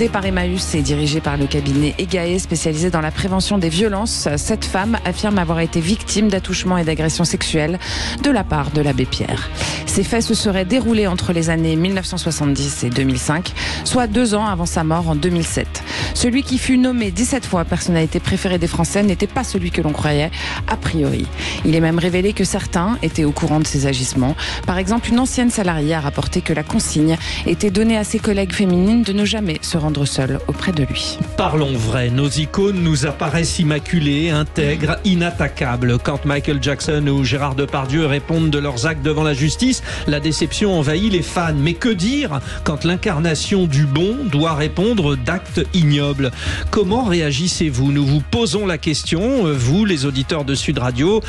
Fondée par Emmaüs et dirigée par le cabinet EGAE, spécialisé dans la prévention des violences, cette femme affirme avoir été victime d'attouchements et d'agressions sexuelles de la part de l'abbé Pierre. Ces faits se seraient déroulés entre les années 1970 et 2005, soit 2 ans avant sa mort en 2007. Celui qui fut nommé 17 fois personnalité préférée des Français n'était pas celui que l'on croyait, a priori. Il est même révélé que certains étaient au courant de ses agissements. Par exemple, une ancienne salariée a rapporté que la consigne était donnée à ses collègues féminines de ne jamais se rendre seule auprès de lui. Parlons vrai, nos icônes nous apparaissent immaculées, intègres, inattaquables. Quand Michael Jackson ou Gérard Depardieu répondent de leurs actes devant la justice, la déception envahit les fans. Mais que dire quand l'incarnation du bon doit répondre d'actes ignobles? Comment réagissez-vous? Nous vous posons la question, vous les auditeurs de Sud Radio,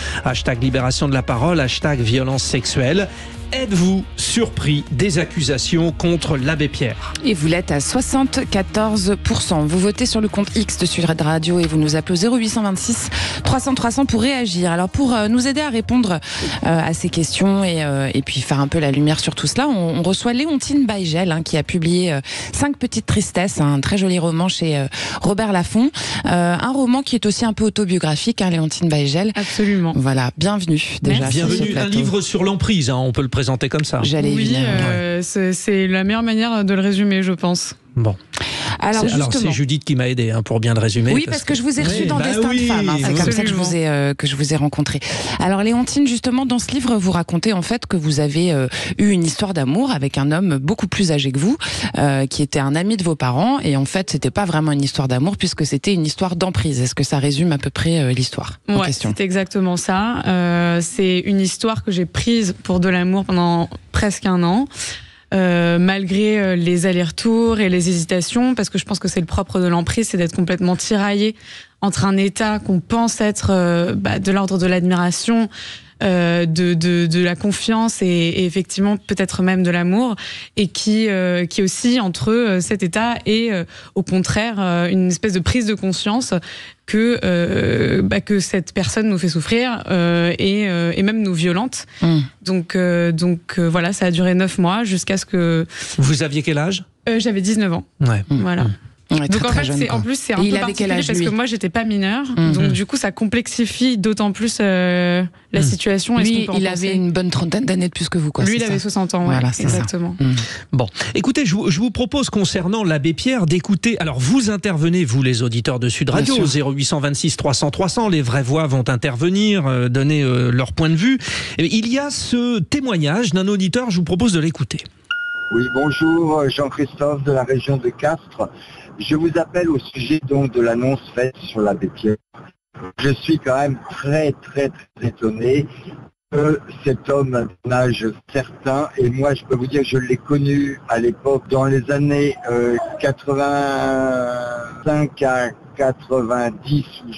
#libération de la parole, #violence sexuelle. Êtes-vous surpris des accusations contre l'abbé Pierre? Et vous l'êtes à 74%. Vous votez sur le compte X de Sud Radio et vous nous appelez au 0826 300 300 pour réagir. Alors pour nous aider à répondre à ces questions et puis faire un peu la lumière sur tout cela, on reçoit Léontine Baïgel qui a publié 5 petites tristesses, un très joli roman chez Robert Laffont. Un roman qui est aussi un peu autobiographique, Léontine Baïgel. Absolument. Voilà, bienvenue déjà. Bienvenue, un livre sur l'emprise, on peut le présenter comme ça. J'allais oui, c'est la meilleure manière de le résumer, je pense. Bon. Alors c'est Judith qui m'a aidé pour bien le résumer. Oui, parce que je vous ai reçu dans Destin de femme. C'est comme ça que je vous ai rencontré. Alors Léontine, justement, dans ce livre, vous racontez en fait que vous avez eu une histoire d'amour avec un homme beaucoup plus âgé que vous, qui était un ami de vos parents. Et en fait, c'était pas vraiment une histoire d'amour puisque c'était une histoire d'emprise. Est-ce que ça résume à peu près l'histoire en question? C'est exactement ça. C'est une histoire que j'ai prise pour de l'amour pendant presque 1 an. Malgré les allers-retours et les hésitations, parce que je pense que c'est le propre de l'emprise, c'est d'être complètement tiraillé entre un état qu'on pense être de l'ordre de l'admiration, de la confiance et effectivement peut-être même de l'amour, et qui aussi entre cet état et au contraire une espèce de prise de conscience que cette personne nous fait souffrir et même nous violente. Donc voilà, ça a duré 9 mois jusqu'à ce que... Vous aviez quel âge? J'avais 19 ans. Ouais. Voilà. Ouais, donc très, en fait, en plus, c'est un peu particulier parce que moi, j'étais pas mineure, donc du coup, ça complexifie d'autant plus la situation. Lui, il avait une bonne 30aine d'années de plus que vous, quoi. Lui, il avait 60 ans, voilà, exactement. Bon, écoutez, je vous propose concernant l'abbé Pierre d'écouter. Alors, vous intervenez, vous, les auditeurs de Sud Radio, 0826 300 300. Les vraies voix vont intervenir, donner leur point de vue. Et il y a ce témoignage d'un auditeur. Je vous propose de l'écouter. Oui, bonjour, Jean-Christophe de la région de Castres. Je vous appelle au sujet donc de l'annonce faite sur l'abbé Pierre. Je suis quand même très étonné que cet homme d'un âge certain, et moi je peux vous dire que je l'ai connu à l'époque dans les années 85 à 90 où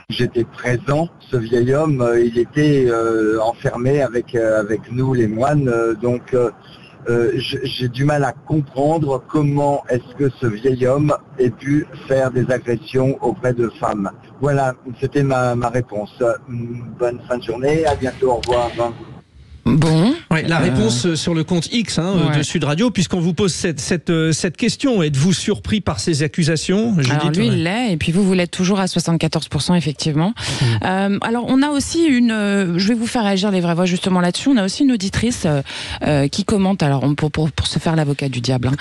j'étais présent. Ce vieil homme, il était enfermé avec nous les moines, donc j'ai du mal à comprendre comment est-ce que ce vieil homme ait pu faire des agressions auprès de femmes. Voilà, c'était ma réponse. Bonne fin de journée, à bientôt, au revoir. Bon. Ouais, la réponse sur le compte X de Sud Radio, puisqu'on vous pose cette question. Êtes-vous surpris par ces accusations, Judith? Alors lui, il l'est, et puis vous l'êtes toujours à 74%, effectivement. Alors on a aussi je vais vous faire réagir les vraies voix justement là-dessus, on a aussi une auditrice qui commente, alors pour se faire l'avocat du diable,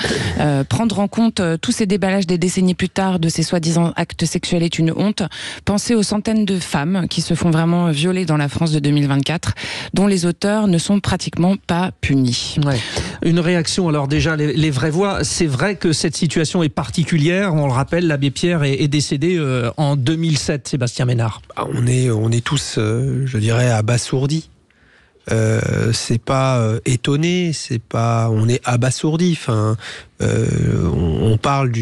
prendre en compte tous ces déballages des décennies plus tard de ces soi-disant actes sexuels est une honte. Pensez aux centaines de femmes qui se font vraiment violer dans la France de 2024, dont les auteurs ne sont pratiquement pas punis. Ouais. Une réaction, alors déjà, les vraies voix, c'est vrai que cette situation est particulière. On le rappelle, l'abbé Pierre est décédé en 2007, Sébastien Ménard. On est tous, je dirais, abasourdis. C'est pas étonné, on est abasourdi. Enfin, on parle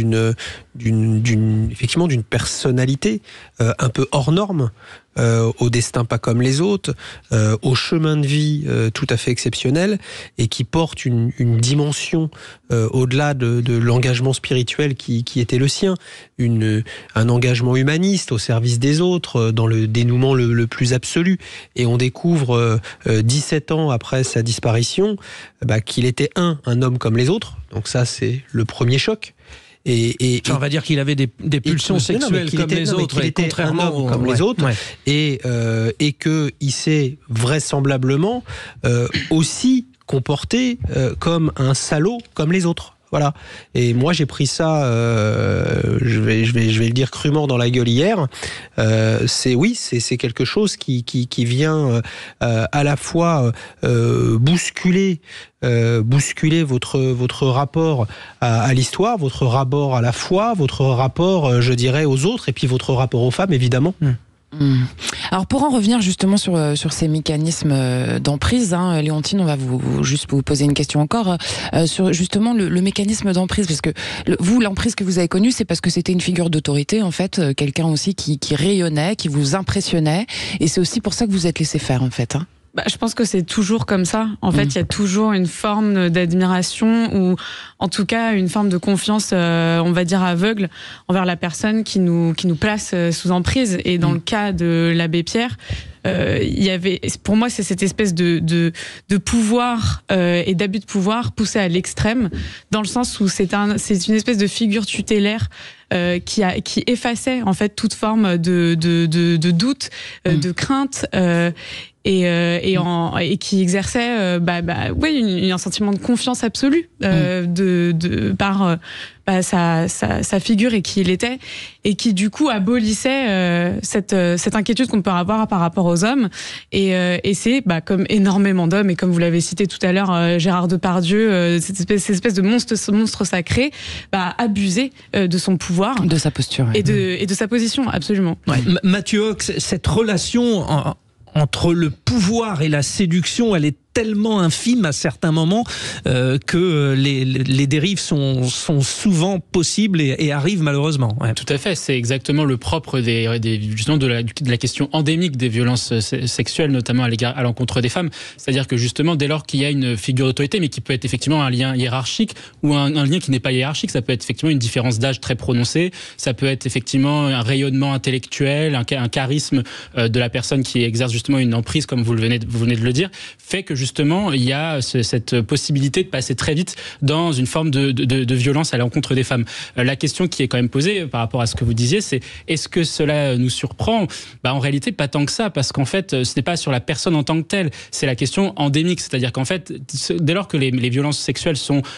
effectivement d'une personnalité un peu hors norme, au destin pas comme les autres, au chemin de vie tout à fait exceptionnel, et qui porte une dimension au-delà de l'engagement spirituel qui était le sien, un engagement humaniste au service des autres, dans le dénouement le plus absolu. Et on découvre 17 ans après sa disparition qu'il était un homme comme les autres. Donc ça, c'est le premier choc. on va dire qu'il avait des pulsions sexuelles comme les autres, contrairement comme les autres, et qu'il s'est vraisemblablement aussi comporté comme un salaud comme les autres. Voilà. Et moi, j'ai pris ça, je vais le dire crûment dans la gueule hier. C'est quelque chose qui vient à la fois bousculer votre rapport à l'histoire, votre rapport à la foi, votre rapport, je dirais, aux autres, et puis votre rapport aux femmes, évidemment. Alors pour en revenir justement sur ces mécanismes d'emprise, Léontine, on va juste vous poser une question encore sur justement le mécanisme d'emprise, parce que vous, l'emprise que vous avez connue, c'est parce que c'était une figure d'autorité en fait, quelqu'un aussi qui rayonnait, qui vous impressionnait, et c'est aussi pour ça que vous êtes laissé faire en fait. Je pense que c'est toujours comme ça. En fait, il y a toujours une forme d'admiration ou, en tout cas, une forme de confiance, on va dire aveugle, envers la personne qui nous place sous emprise. Et dans le cas de l'abbé Pierre, il y avait, pour moi, c'est cette espèce de pouvoir et d'abus de pouvoir poussé à l'extrême, dans le sens où c'est une espèce de figure tutélaire qui effaçait en fait toute forme de doute, de crainte. Et qui exerçait un sentiment de confiance absolue par sa figure et qui il était, et qui du coup abolissait cette inquiétude qu'on peut avoir par rapport aux hommes, et c'est comme énormément d'hommes, et comme vous l'avez cité tout à l'heure, Gérard Depardieu, cette espèce de monstre sacré, abusé de son pouvoir, de sa posture et de sa position, absolument. Mathieu Hox, cette relation entre le pouvoir et la séduction, elle est tellement infime à certains moments que les dérives sont souvent possibles et arrivent malheureusement. Tout à fait, c'est exactement le propre justement de la question endémique des violences sexuelles, notamment à l'encontre des femmes. C'est-à-dire que justement, dès lors qu'il y a une figure d'autorité, mais qui peut être effectivement un lien hiérarchique ou un lien qui n'est pas hiérarchique, ça peut être effectivement une différence d'âge très prononcée, ça peut être effectivement un rayonnement intellectuel, un charisme de la personne qui exerce justement une emprise, comme vous venez de le dire, fait que justement, il y a cette possibilité de passer très vite dans une forme de violence à l'encontre des femmes. La question qui est quand même posée par rapport à ce que vous disiez, c'est est-ce que cela nous surprend ? En réalité, pas tant que ça, parce qu'en fait, ce n'est pas sur la personne en tant que telle, c'est la question endémique, c'est-à-dire qu'en fait, dès lors que les violences sexuelles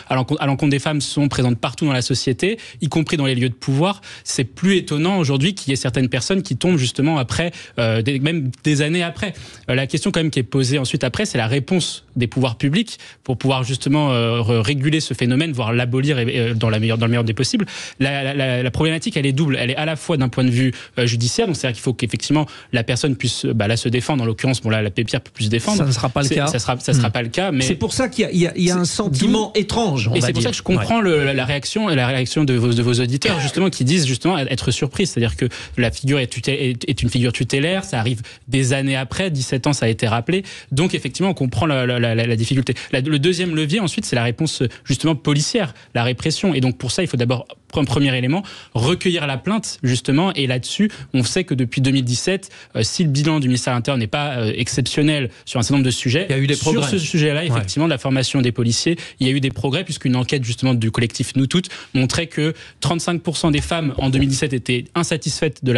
à l'encontre des femmes sont présentes partout dans la société, y compris dans les lieux de pouvoir, c'est plus étonnant aujourd'hui qu'il y ait certaines personnes qui tombent justement après, même des années après. La question quand même qui est posée ensuite après, c'est la réponse des pouvoirs publics pour pouvoir justement réguler ce phénomène, voire l'abolir dans le meilleur des possibles. La problématique, elle est double. Elle est à la fois d'un point de vue judiciaire, donc c'est-à-dire qu'il faut qu'effectivement la personne puisse là se défendre. En l'occurrence, l'abbé Pierre peut plus se défendre. Ça ne sera pas le cas. Ça sera pas le cas. Mais c'est pour ça qu'il y a un sentiment étrange. Et c'est pour ça que je comprends la réaction de vos auditeurs justement qui disent justement être surpris. C'est-à-dire que la figure est une figure tutélaire. Ça arrive des années après. 17 ans, ça a été rappelé. Donc effectivement, on comprend la difficulté. Le deuxième levier, ensuite, c'est la réponse justement policière, la répression. Et donc pour ça, il faut d'abord, un premier élément, recueillir la plainte justement. Et là-dessus, on sait que depuis 2017, si le bilan du ministère de l'Intérieur n'est pas exceptionnel sur un certain nombre de sujets, il y a eu des progrès. Sur ce sujet-là, effectivement, de la formation des policiers, il y a eu des progrès, puisqu'une enquête justement du collectif Nous Toutes montrait que 35% des femmes en 2017 étaient insatisfaites de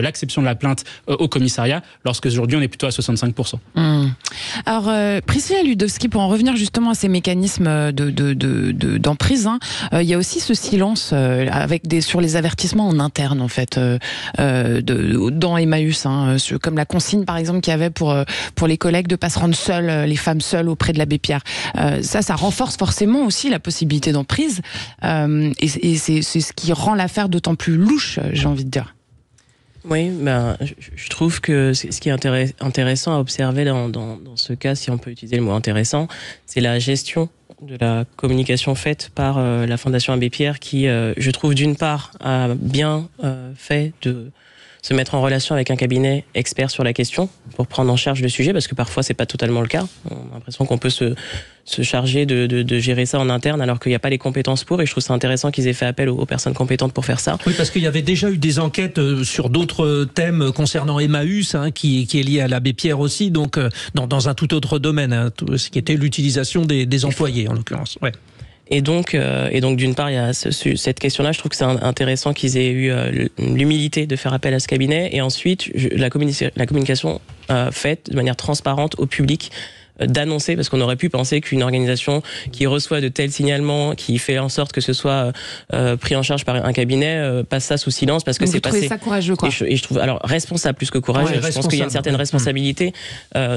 l'acception de la plainte au commissariat, lorsque aujourd'hui on est plutôt à 65%. Alors Priscilla Ludowski, pour en revenir justement à ces mécanismes d'emprise, il y a aussi ce silence sur les avertissements en interne en fait dans Emmaüs, comme la consigne par exemple qu'il y avait pour les collègues de pas se rendre seules, les femmes seules auprès de l'abbé Pierre. Ça renforce forcément aussi la possibilité d'emprise, et c'est ce qui rend l'affaire d'autant plus louche, j'ai envie de dire. Oui, je trouve que ce qui est intéressant à observer dans ce cas, si on peut utiliser le mot intéressant, c'est la gestion de la communication faite par la Fondation Abbé Pierre qui, je trouve, d'une part, a bien fait de se mettre en relation avec un cabinet expert sur la question pour prendre en charge le sujet, parce que parfois c'est pas totalement le cas. On a l'impression qu'on peut se charger de gérer ça en interne alors qu'il n'y a pas les compétences pour, et je trouve ça intéressant qu'ils aient fait appel aux personnes compétentes pour faire ça. Oui, parce qu'il y avait déjà eu des enquêtes sur d'autres thèmes concernant Emmaüs, qui est lié à l'abbé Pierre aussi, donc dans un tout autre domaine, ce qui était l'utilisation des employés en l'occurrence. Ouais. Et donc d'une part, il y a cette question-là. Je trouve que c'est intéressant qu'ils aient eu l'humilité de faire appel à ce cabinet. Et ensuite, la communication faite de manière transparente au public, d'annoncer, parce qu'on aurait pu penser qu'une organisation qui reçoit de tels signalements, qui fait en sorte que ce soit pris en charge par un cabinet, passe ça sous silence parce que c'est passé. Vous trouvez ça courageux, quoi. Et je trouve, alors, responsable plus que courageux. Je pense qu'il y a une certaine responsabilité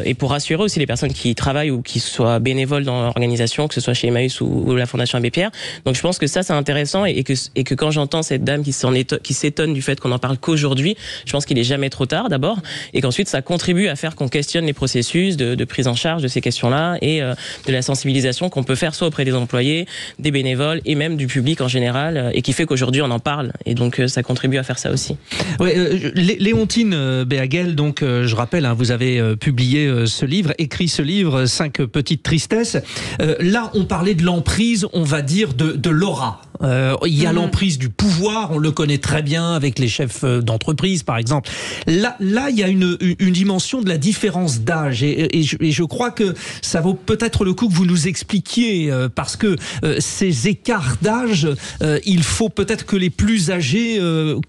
et pour rassurer aussi les personnes qui travaillent ou qui soient bénévoles dans l'organisation, que ce soit chez Emmaüs ou la Fondation Abbé Pierre. Donc je pense que ça c'est intéressant et que quand j'entends cette dame qui s'étonne du fait qu'on en parle qu'aujourd'hui, je pense qu'il est jamais trop tard d'abord et qu'ensuite ça contribue à faire qu'on questionne les processus de prise en charge de ces questions-là et de la sensibilisation qu'on peut faire soit auprès des employés, des bénévoles et même du public en général et qui fait qu'aujourd'hui on en parle et donc ça contribue à faire ça aussi. Ouais, Léontine Béaguel, donc je rappelle, hein, vous avez publié écrit ce livre, 5 petites tristesses. Là, on parlait de l'emprise, on va dire de l'aura. Il y a l'emprise du pouvoir, on le connaît très bien avec les chefs d'entreprise, par exemple. Là, il y a une dimension de la différence d'âge et je crois que ça vaut peut-être le coup que vous nous expliquiez parce que ces écarts d'âge, il faut peut-être que les plus âgés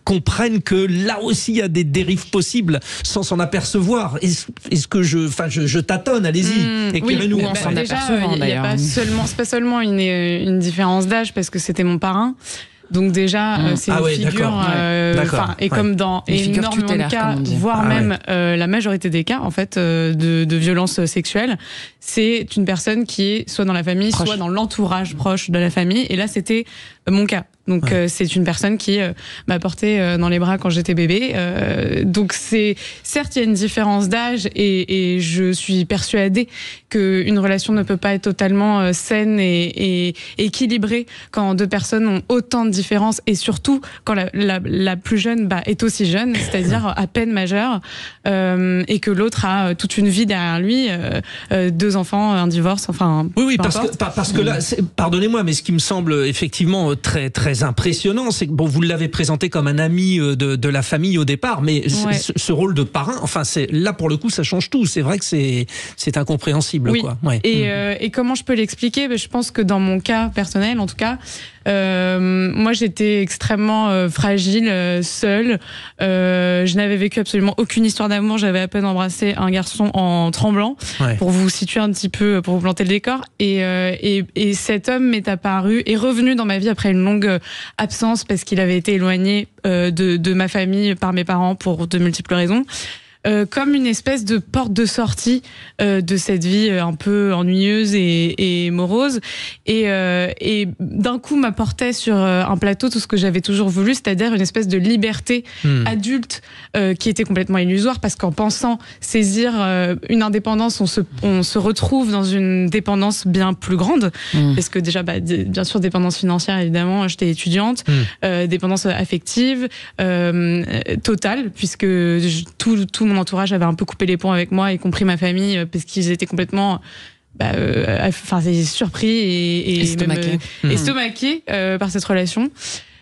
comprennent que là aussi il y a des dérives possibles sans s'en apercevoir. Est-ce que je tâtonne, allez-y, éclairez-nous. Oui, s'en déjà, apercevant, il n'y a c'est pas seulement une différence d'âge parce que c'était mon parrain. Donc déjà, c'est une figure, comme dans énormément de cas, voire même la majorité des cas, en fait, de violences sexuelles, c'est une personne qui est soit dans la famille, soit dans l'entourage proche de la famille. Et là, c'était mon cas. Donc c'est une personne qui m'a portée dans les bras quand j'étais bébé. Donc certes il y a une différence d'âge et je suis persuadée qu'une relation ne peut pas être totalement saine et équilibrée quand deux personnes ont autant de différences et surtout quand la plus jeune est aussi jeune, c'est-à-dire à peine majeure et que l'autre a toute une vie derrière lui, 2 enfants, un divorce, enfin. Oui, parce que là, pardonnez-moi, mais ce qui me semble effectivement très très impressionnant, c'est que vous l'avez présenté comme un ami de la famille au départ, mais ce rôle de parrain, enfin là pour le coup ça change tout. C'est vrai que c'est incompréhensible, quoi. Ouais. Et comment je peux l'expliquer ? Je pense que dans mon cas personnel, en tout cas, moi j'étais extrêmement fragile, seule. Je n'avais vécu absolument aucune histoire d'amour. J'avais à peine embrassé un garçon en tremblant, pour vous situer un petit peu, pour vous planter le décor. Et cet homme m'est apparu, est revenu dans ma vie après une longue absence parce qu'il avait été éloigné de ma famille par mes parents pour de multiples raisons. Comme une espèce de porte de sortie de cette vie un peu ennuyeuse et morose et d'un coup m'apportait sur un plateau tout ce que j'avais toujours voulu, c'est-à-dire une espèce de liberté adulte qui était complètement illusoire parce qu'en pensant saisir une indépendance on se retrouve dans une dépendance bien plus grande parce que déjà bien sûr dépendance financière évidemment, j'étais étudiante, dépendance affective totale puisque tout mon entourage avait un peu coupé les ponts avec moi, y compris ma famille, parce qu'ils étaient complètement surpris et estomaqués par cette relation.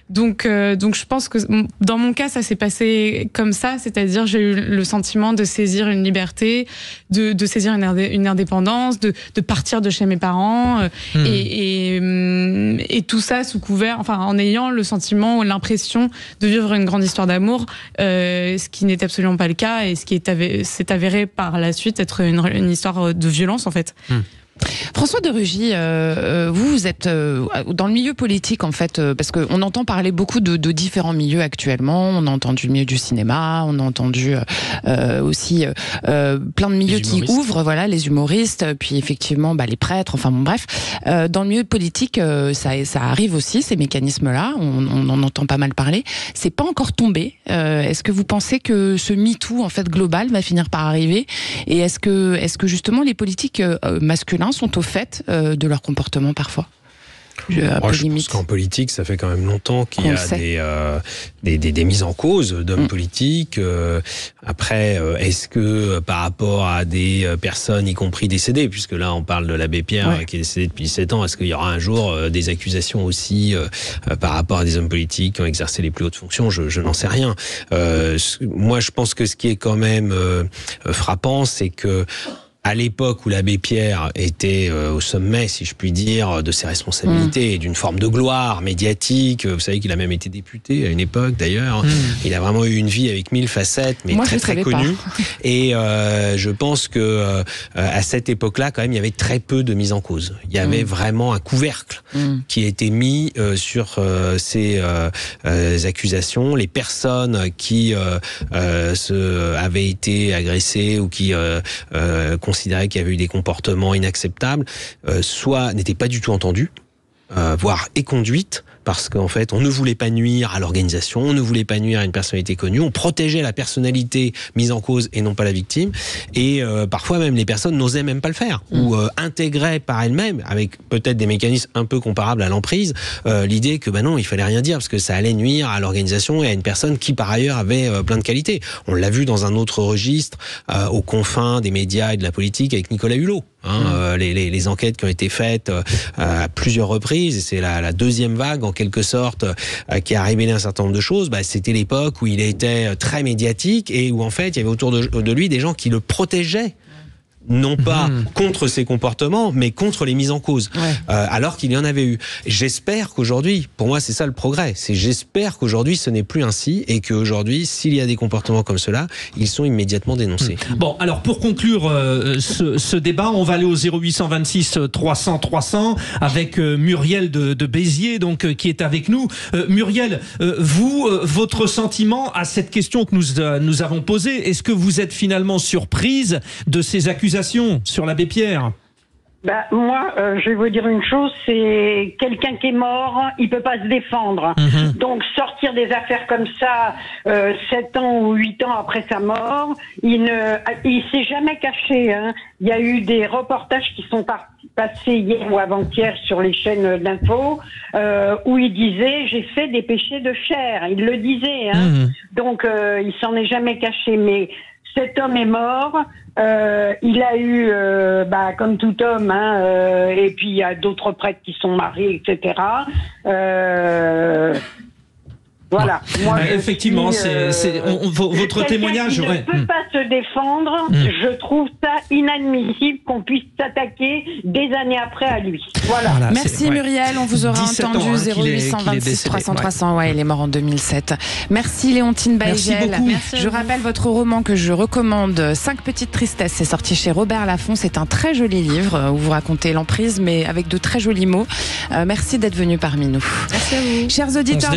Donc je pense que dans mon cas ça s'est passé comme ça, c'est-à-dire j'ai eu le sentiment de saisir une liberté, de saisir une indépendance, de partir de chez mes parents et tout ça sous couvert, enfin en ayant le sentiment ou l'impression de vivre une grande histoire d'amour, ce qui n'est absolument pas le cas et ce qui s'est avéré par la suite être une histoire de violence en fait. François de Rugy, vous êtes dans le milieu politique en fait, parce qu'on entend parler beaucoup de différents milieux actuellement. On a entendu le milieu du cinéma, on a entendu aussi plein de milieux qui ouvrent, voilà, les humoristes, puis effectivement les prêtres, enfin bon bref. Dans le milieu politique, ça arrive aussi, ces mécanismes-là, on en entend pas mal parler. C'est pas encore tombé. Est-ce que vous pensez que ce MeToo en fait global va finir par arriver ? Et est-ce que justement les politiques masculins sont au fait de leur comportement parfois? Je pense qu'en politique, ça fait quand même longtemps qu'il y a des mises en cause d'hommes politiques. Après, est-ce que par rapport à des personnes, y compris décédées, puisque là on parle de l'abbé Pierre qui est décédé depuis 7 ans, est-ce qu'il y aura un jour des accusations aussi par rapport à des hommes politiques qui ont exercé les plus hautes fonctions? Je n'en sais rien. Moi, je pense que ce qui est quand même frappant, c'est que à l'époque où l'abbé Pierre était au sommet, si je puis dire, de ses responsabilités et d'une forme de gloire médiatique. Vous savez qu'il a même été député à une époque, d'ailleurs. Il a vraiment eu une vie avec 1000 facettes, mais très très connue. Et je pense que à cette époque-là, quand même, il y avait très peu de mise en cause. Il y avait vraiment un couvercle qui a été mis sur ces accusations. Les personnes qui avaient été agressées ou qui considéraient qu'il y avait eu des comportements inacceptables, soit n'étaient pas du tout entendues, voire éconduites, parce qu'en fait, on ne voulait pas nuire à l'organisation, on ne voulait pas nuire à une personnalité connue, on protégeait la personnalité mise en cause et non pas la victime, et parfois même les personnes n'osaient même pas le faire, ou intégraient par elles-mêmes, avec peut-être des mécanismes un peu comparables à l'emprise, l'idée que non, il fallait rien dire, parce que ça allait nuire à l'organisation et à une personne qui par ailleurs avait plein de qualités. On l'a vu dans un autre registre, aux confins des médias et de la politique, avec Nicolas Hulot. Les enquêtes qui ont été faites à plusieurs reprises, et c'est la deuxième vague en quelque sorte qui a révélé un certain nombre de choses. C'était l'époque où il était très médiatique et où en fait il y avait autour de lui des gens qui le protégeaient, non pas contre ses comportements, mais contre les mises en cause, alors qu'il y en avait eu. J'espère qu'aujourd'hui, pour moi c'est ça le progrès, j'espère qu'aujourd'hui ce n'est plus ainsi, et qu'aujourd'hui, s'il y a des comportements comme cela, ils sont immédiatement dénoncés. Bon, alors pour conclure ce débat, on va aller au 0826 300 300 avec Muriel de Béziers, donc qui est avec nous. Muriel, vous, votre sentiment à cette question que nous avons posée, est-ce que vous êtes finalement surprise de ces accusations sur l'abbé Pierre? Moi, je vais vous dire une chose, c'est quelqu'un qui est mort, il peut pas se défendre. Donc sortir des affaires comme ça, 7 ans ou 8 ans après sa mort, il s'est jamais caché. Il y a eu des reportages qui sont passés hier ou avant-hier sur les chaînes d'info, où il disait j'ai fait des péchés de chair. Il le disait. Donc il s'en est jamais caché. Mais cet homme est mort. Il a eu, comme tout homme, et puis il y a d'autres prêtres qui sont mariés, etc. Voilà. Moi, effectivement, votre témoignage. Il ne peut pas se défendre. Je trouve ça inadmissible qu'on puisse s'attaquer des années après à lui. Voilà. Merci Muriel, on vous aura entendu. 0826 300 300. Ouais, il est mort en 2007. Merci Léontine Baïgel. Je rappelle votre roman que je recommande, 5 petites tristesses. C'est sorti chez Robert Laffont. C'est un très joli livre où vous racontez l'emprise, mais avec de très jolis mots. Merci d'être venu parmi nous. Merci à vous. Chers auditeurs.